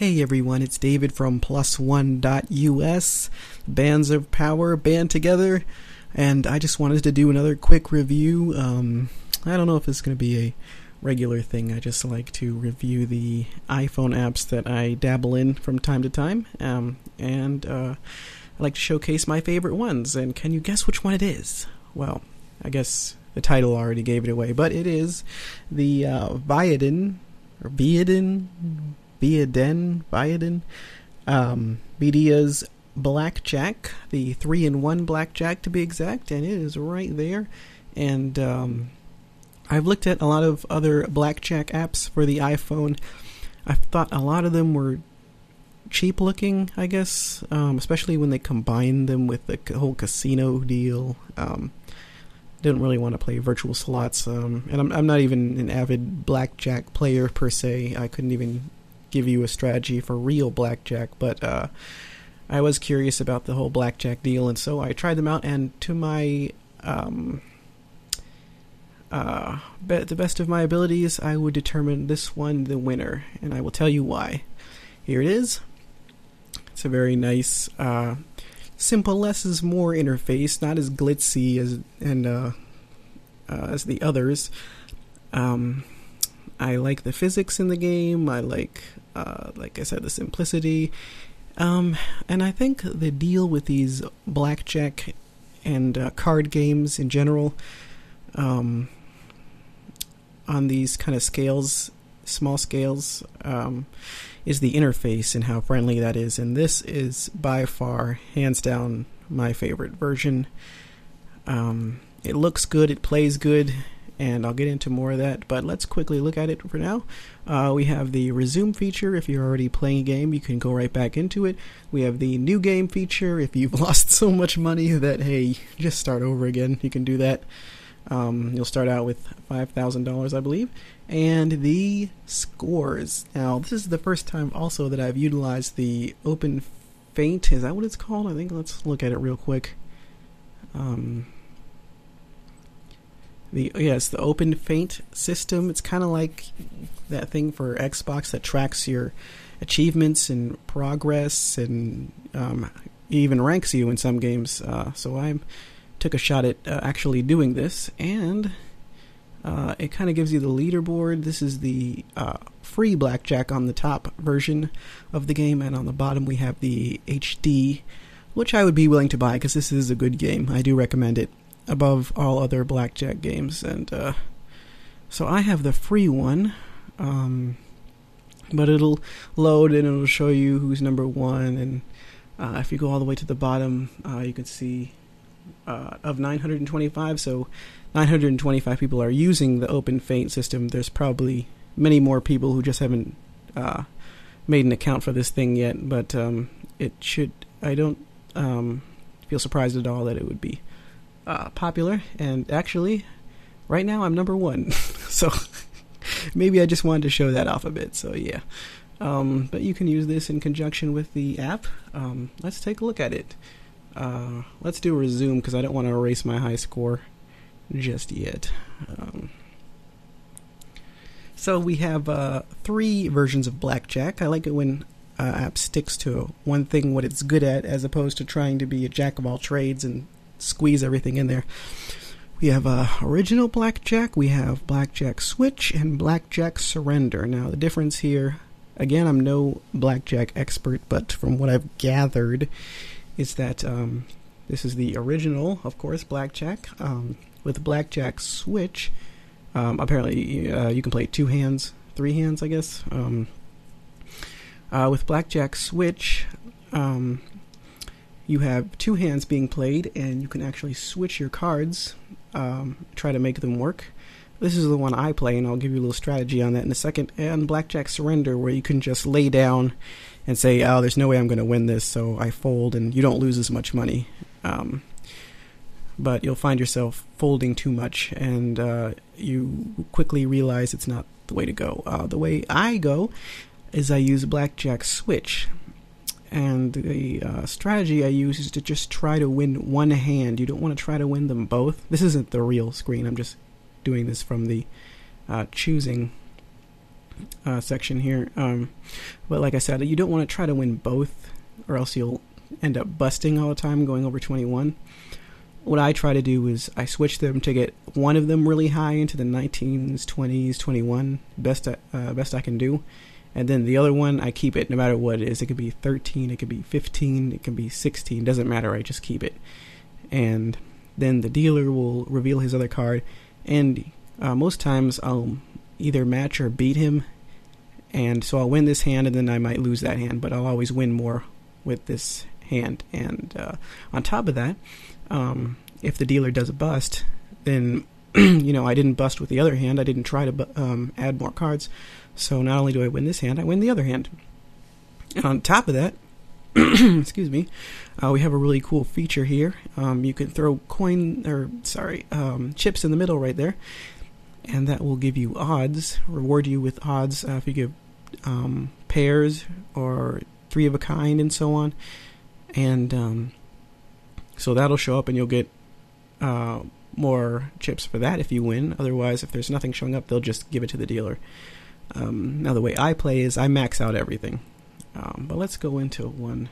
Hey everyone, it's David from +1.us, Bands of Power, band together, and I just wanted to do another quick review. I don't know if it's going to be a regular thing. I just like to review the iPhone apps that I dabble in from time to time, and I like to showcase my favorite ones. And can you guess which one it is? Well, I guess the title already gave it away, but it is the Viaden Blackjack, the 3-in-1 Blackjack to be exact, and it is right there. And I've looked at a lot of other Blackjack apps for the iPhone. I thought a lot of them were cheap looking, I guess, especially when they combine them with the whole casino deal. Didn't really want to play virtual slots, and I'm not even an avid blackjack player per se. I couldn't even give you a strategy for real blackjack, but I was curious about the whole blackjack deal, and so I tried them out, and to my the best of my abilities, I would determine this one the winner, and I will tell you why. Here it is. It's a very nice simple, less is more interface, not as glitzy as the others. I like the physics in the game. I like I said, the simplicity. And I think the deal with these blackjack and card games in general, on these kind of scales, small scales, is the interface and how friendly that is. And this is by far, hands down, my favorite version. It looks good, it plays good, and I'll get into more of that, but let's quickly look at it for now. We have the resume feature. If you're already playing a game, you can go right back into it. We have the new game feature. If you've lost so much money that, hey, just start over again, you can do that. You'll start out with $5,000, I believe. And the scores. Now, this is the first time also that I've utilized the Open Feint. Is that what it's called? I think let's look at it real quick. It's the Open Feint system. It's kind of like that thing for Xbox that tracks your achievements and progress, and even ranks you in some games. So I took a shot at actually doing this, and it kind of gives you the leaderboard. This is the free blackjack on the top version of the game, and on the bottom we have the HD, which I would be willing to buy because this is a good game. I do recommend it above all other blackjack games. And so I have the free one, but it'll load and it'll show you who's number one. And if you go all the way to the bottom, you can see of 925, so 925 people are using the Open Feint system. There's probably many more people who just haven't made an account for this thing yet, but it should. I don't feel surprised at all that it would be popular. And actually, right now I'm number one, so maybe I just wanted to show that off a bit. So yeah, but you can use this in conjunction with the app. Let's take a look at it. Let's do a resume because I don't want to erase my high score just yet. So we have 3 versions of blackjack. I like it when app sticks to one thing, what it's good at, as opposed to trying to be a jack of all trades and squeeze everything in there. We have original blackjack, we have blackjack switch, and blackjack surrender. Now the difference here, again, I'm no blackjack expert, but from what I've gathered is that this is the original, of course, blackjack. With blackjack switch, apparently you can play 2 hands, 3 hands, I guess. With blackjack switch, you have 2 hands being played, and you can actually switch your cards, try to make them work. This is the one I play, and I'll give you a little strategy on that in a second. And blackjack surrender, where you can just lay down and say, oh, there's no way I'm going to win this, so I fold, and you don't lose as much money. But you'll find yourself folding too much, and you quickly realize it's not the way to go. The way I go is I use blackjack switch. And the strategy I use is to just try to win one hand. You don't want to try to win them both. This isn't the real screen. I'm just doing this from the choosing section here. But like I said, you don't want to try to win both, or else you'll end up busting all the time going over 21. What I try to do is I switch them to get one of them really high into the 19s, 20s, 21, best I can do. And then the other one, I keep it no matter what it is. It could be 13, it could be 15, it can be 16, doesn't matter, I just keep it. And then the dealer will reveal his other card, and most times I'll either match or beat him, and so I'll win this hand and then I might lose that hand, but I'll always win more with this hand. And on top of that, if the dealer does a bust, then I didn't bust with the other hand. I didn't try to add more cards, so not only do I win this hand, I win the other hand. And on top of that, excuse me, we have a really cool feature here. You can throw chips in the middle right there, and that will give you odds, reward you with odds if you give pairs or three of a kind and so on. And so that'll show up and you'll get more chips for that if you win. Otherwise, if there's nothing showing up, they'll just give it to the dealer. Now the way I play is I max out everything. But let's go into one